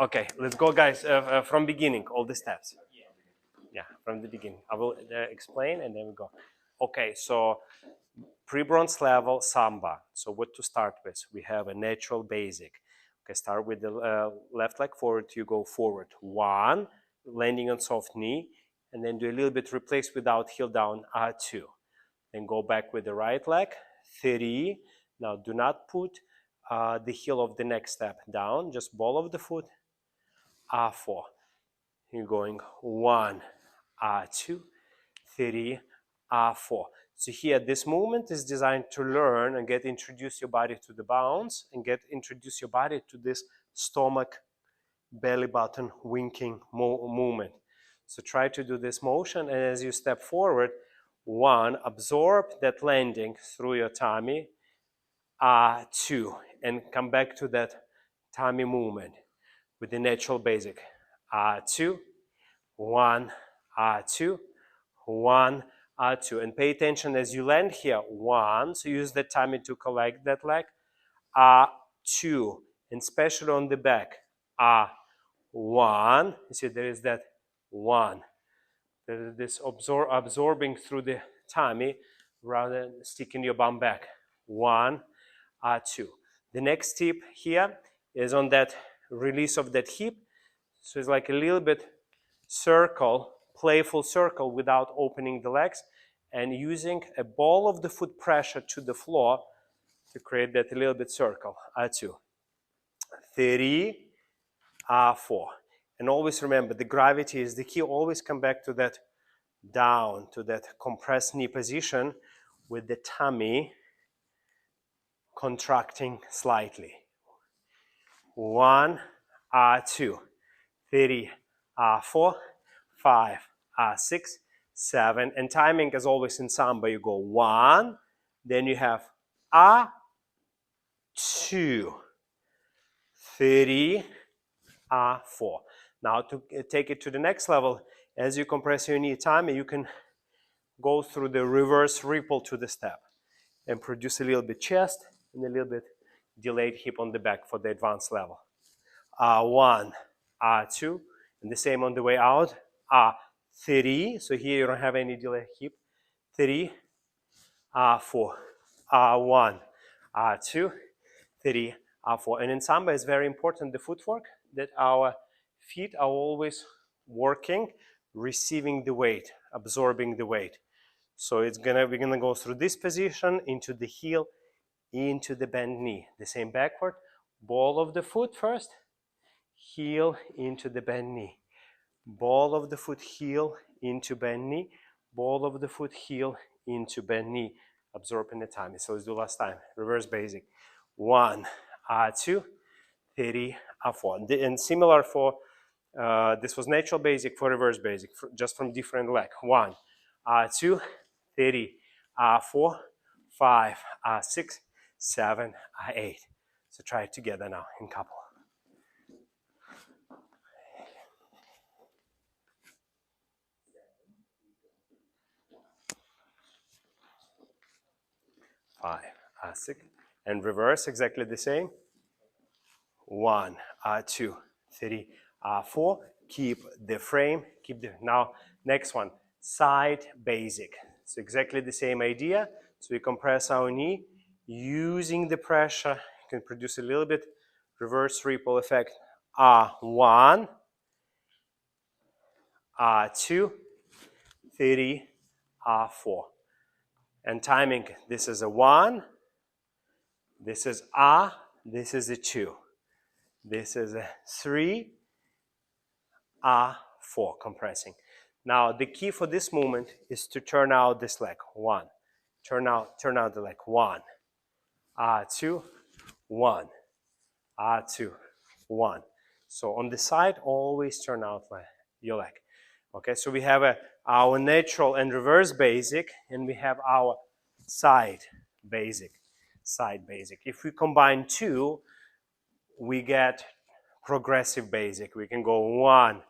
Okay, let's go, guys, from beginning, all the steps. Yeah, from the beginning. I will explain and then we go. Okay, so pre-bronze level Samba. So what to start with? We have a natural basic. Okay, start with the left leg forward, you go forward. 1, landing on soft knee, and then do a little bit replace without heel down, 2. Then go back with the right leg, 3. Now do not put the heel of the next step down, just ball of the foot, 4. You're going 1, 2, 3, 4. So here, this movement is designed to learn and get introduce your body to the bounce and get introduce your body to this stomach, belly button, winking movement. So try to do this motion, and as you step forward, 1, absorb that landing through your tummy, 2, and come back to that tummy movement with the natural basic, 2, 1, 2, 1, 2, and pay attention as you land here, 1, so use the tummy to collect that leg, 2, and especially on the back, 1, you see there is that 1, there is this absorbing through the tummy rather than sticking your bum back, 1, 2. The next tip here is on that release of that hip, so it's like a little bit circle, playful circle without opening the legs, and using a ball of the foot pressure to the floor to create that little bit circle. 2, 3, 4. And always remember, the gravity is the key. Always come back to that down, to that compressed knee position with the tummy contracting slightly. 1, 2, 3, 4, 5, 6, 7, and timing as always in Samba, you go 1, then you have 2, 3, 4. Now to take it to the next level, as you compress your knee tummy, you can go through the reverse ripple to the step and produce a little bit chest and a little bit delayed hip on the back for the advanced level. 1, 2, and the same on the way out. 3, so here you don't have any delay hip. 3, 4, 1, 2, 3, 4. And in Samba, it's very important the footwork that our feet are always working, receiving the weight, absorbing the weight. So we're gonna go through this position into the heel, into the bent knee. The same backward, ball of the foot first, heel into the bent knee. Ball of the foot, heel into bent knee. Ball of the foot, heel into bent knee. Absorbing the tummy. So let's do last time. Reverse basic. 1, 2, 3, 4. And similar for, this was natural basic for reverse basic, just from different leg. 1, 2, 3, 4, 5, 6, 7, 8. So try it together now in couple. 5, 6, and reverse exactly the same. 1, 2, 3, 4. Keep the frame. Now next one, side basic. So exactly the same idea. So we compress our knee using the pressure. You can produce a little bit reverse ripple effect. 1, 2, 3, 4. And timing, this is a 1, this is this is a 2, this is a 3, 4, compressing. Now the key for this movement is to turn out this leg. 1, turn out the leg. 1, 2, 1, 2, 1. So on the side, always turn out your leg. Okay, so we have our natural and reverse basic, and we have our side basic. If we combine two, we get progressive basic. We can go 1,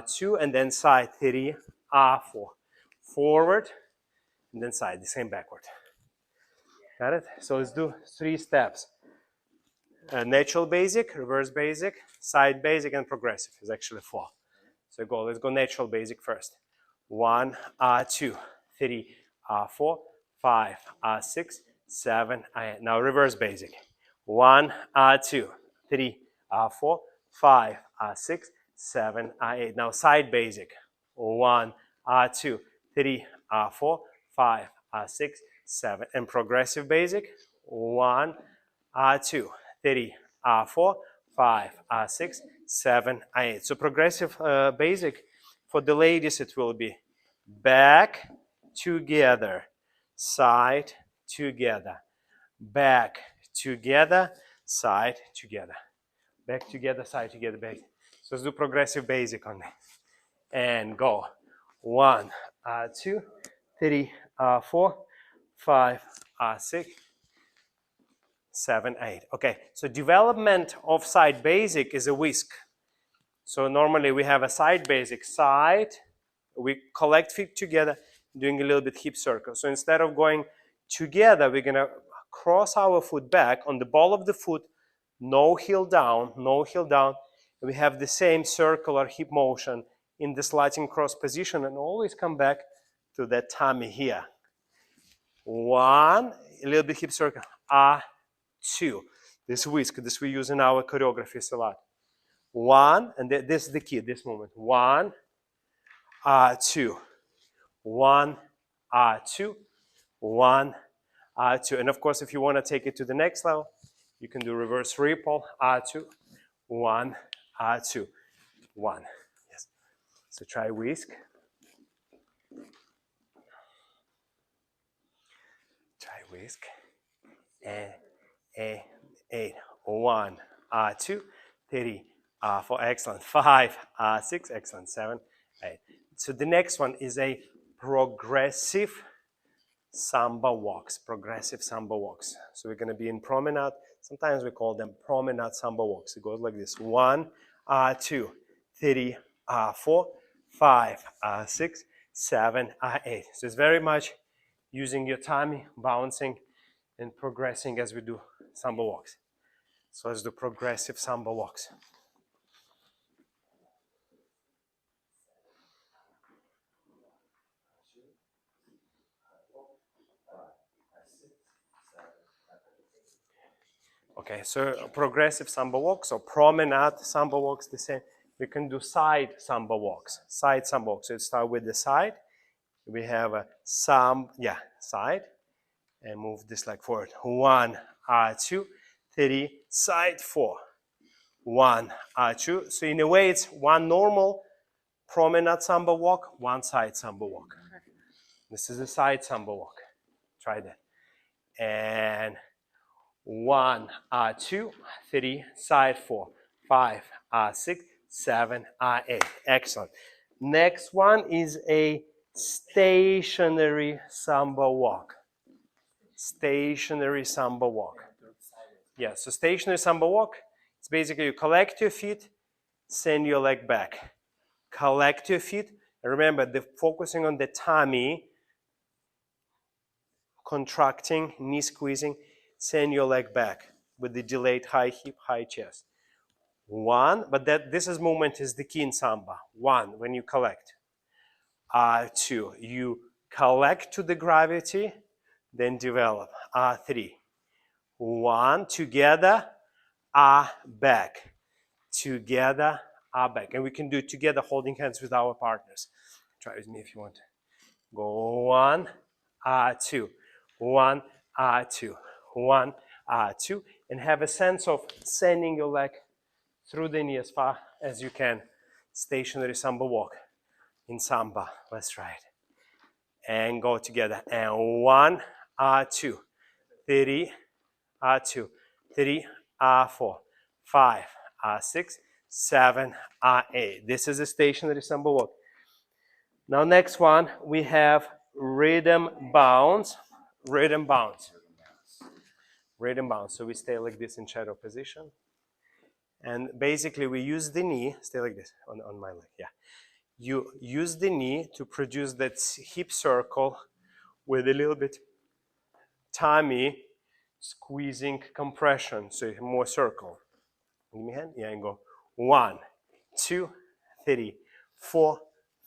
2, and then side, 3, 4. Forward, and then side, the same backward. Got it? So let's do 3 steps. natural basic, reverse basic, side basic, and progressive is actually 4. So let's go natural basic first. 1, 2, 3, 4, 5, 6, 7, 8. Now reverse basic. 1, 2, 3, 4, 5, 6, 7, 8. Now side basic. 1, 2, 3, 4, 5, 6, 7. And progressive basic. 1, 2, 3, 4, 5, 6, 7, 8. So progressive basic for the ladies it will be back together, side together, back together, side together, back together, side together, back. So let's do progressive basic on it. And go. 1, 2, 3, 4, 5, 6, 7, 8. Okay, so development of side basic is a whisk. So normally we have a side basic, side, we collect feet together, doing a little bit hip circle. So instead of going together, we're gonna cross our foot back on the ball of the foot, no heel down, no heel down. We have the same circular hip motion in the sliding cross position and always come back to that tummy here. 1, a little bit hip circle, 2. This whisk, this we use in our choreographies a lot. 1, and this is the key, this moment. 1, 2. 1, 2. 1, 2. And of course, if you want to take it to the next level, you can do reverse ripple, 2. 1, 2. 1. Yes. So try whisk. Try whisk. 8. 1, 2, 3, 4. Excellent. 5, 6. Excellent. 7, 8. So the next one is a progressive Samba walks. Progressive Samba walks. So we're going to be in promenade. Sometimes we call them promenade Samba walks. It goes like this. 1, 2, 3, 4, 5, 6, 7, 8. So it's very much using your tummy, bouncing and progressing as we do Samba walks. So let's do progressive Samba walks. Okay, so progressive Samba walks or promenade Samba walks, the same. We can do side Samba walks. Side Samba walks. So it start with the side. We have a side, and move this leg forward. 1, 2, 3, side 4. 1, 2. So in a way, it's one normal promenade Samba walk, one side Samba walk. This is a side Samba walk. Try that. And 1, 2, 3, side 4, 5, 6, 7, 8. Excellent. Next one is a stationary Samba walk. Stationary Samba walk. Yeah, so stationary Samba walk, it's basically you collect your feet, send your leg back. Collect your feet. Remember, focusing on the tummy, contracting, knee squeezing, send your leg back with the delayed high hip, high chest. 1, but this movement is the key in Samba. 1, when you collect. 2, you collect to the gravity, then develop. 3, 1, together, back. Together, back. And we can do it together, holding hands with our partners. Try with me if you want. Go 1, 2. 1, 2. 1, 2. And have a sense of sending your leg through the knee as far as you can. Stationary Samba walk in Samba. Let's try it. And go together. And 1, 2, 3, 2, 3, 4, 5, 6, 7, 8. This is a stationary Samba walk. Now next one, we have rhythm bounce. Rhythm bounce. Rhythm bounce. So we stay like this in shadow position. And basically we use the knee, stay like this on my leg, yeah. You use the knee to produce that hip circle with a little bit tummy squeezing compression, so more circle. Give me a hand, yeah, and go 1, 2, 3, 4,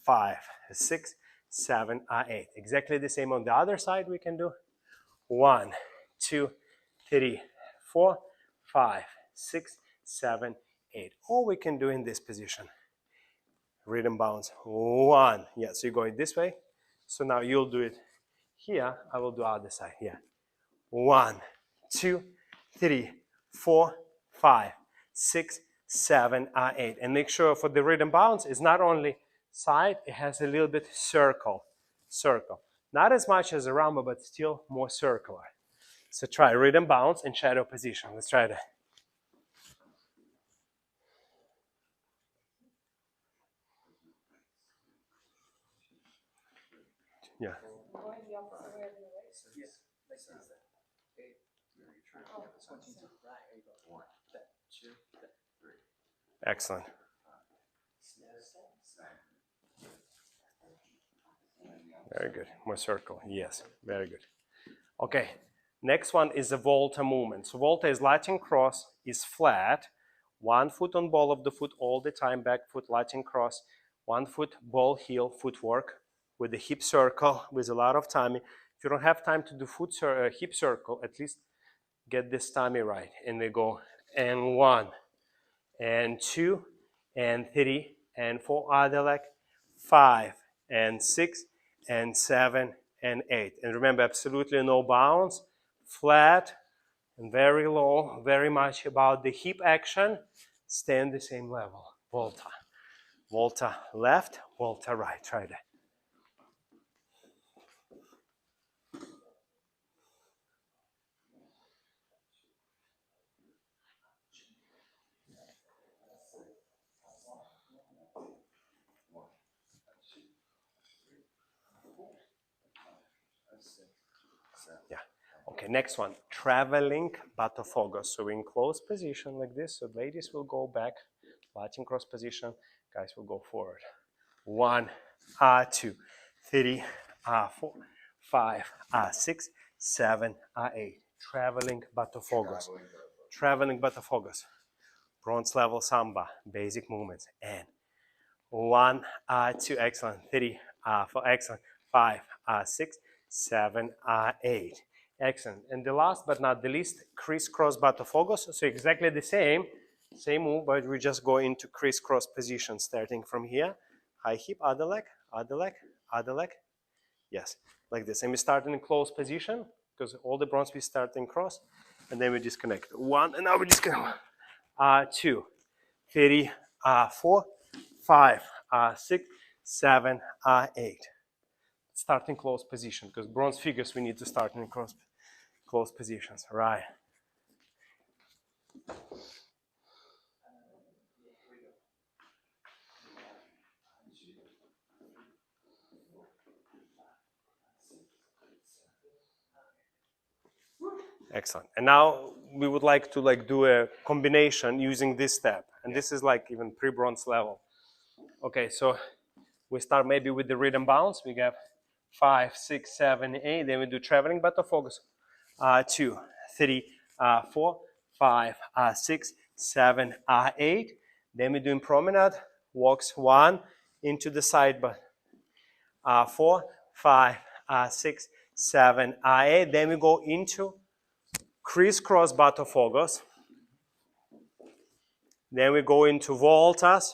5, 6, 7, 8. Exactly the same on the other side we can do. 1, 2, 3, 4, 5, 6, 7, 8. Or we can do in this position. Rhythm bounce. 1. Yeah, so you're going this way. So now you'll do it here. I will do other side. Yeah. 1, 2, 3, 4, 5, 6, 7, 8. And make sure for the rhythm bounce, it's not only side, it has a little bit circle. Circle. Not as much as a rumba, but still more circular. So try rhythm bounce and shadow position. Let's try that. Yeah. Excellent. Very good. More circle. Yes. Very good. Okay. Next one is the Volta movement. So Volta is Latin cross, is flat. 1 foot on ball of the foot all the time, back foot, Latin cross. 1 foot, ball, heel, footwork with the hip circle with a lot of timing. If you don't have time to do hip circle, at least get this timing right. And we go and 1, and 2, and 3, and 4, other leg, 5, and 6, and 7, and 8. And remember, absolutely no bounce, flat, and very low, very much about the hip action. Stay on the same level. Volta. Volta left, Volta right. Try that. Yeah. Okay, next one. Traveling Batofogo. So we're in close position like this. So ladies will go back, Latin cross position. Guys will go forward. 1, 2, 3, 4, 5, 6, 7, 8. Traveling Batofogos. Traveling Batofogos. Bronze level Samba. Basic movements. And 1, 2, excellent. 3, 4, excellent. 5, 6, 7, 8. Excellent. And the last but not the least, crisscross Batofogos. So exactly the same move, but we just go into crisscross position starting from here. High hip, other leg, other leg, other leg. Yes, like this. And we start in close position because all the bronze we start in cross, and then we disconnect. 1, and now we disconnect. 2, 3, 4, 5, 6, 7, 8. Start in close position because bronze figures we need to start in close positions. Right. Excellent. And now we would like to do a combination using this step. And this is like even pre-bronze level. Okay, so we start maybe with the rhythm bounce. We have 5, 6, 7, 8. Then we do traveling Batofogos. 2, 3, 4, 5, 6, 7, 8. Then we do in promenade. Walks 1 into the side, but 4, 5, 6, 7, 8. Then we go into crisscross Batofogos. Then we go into voltas.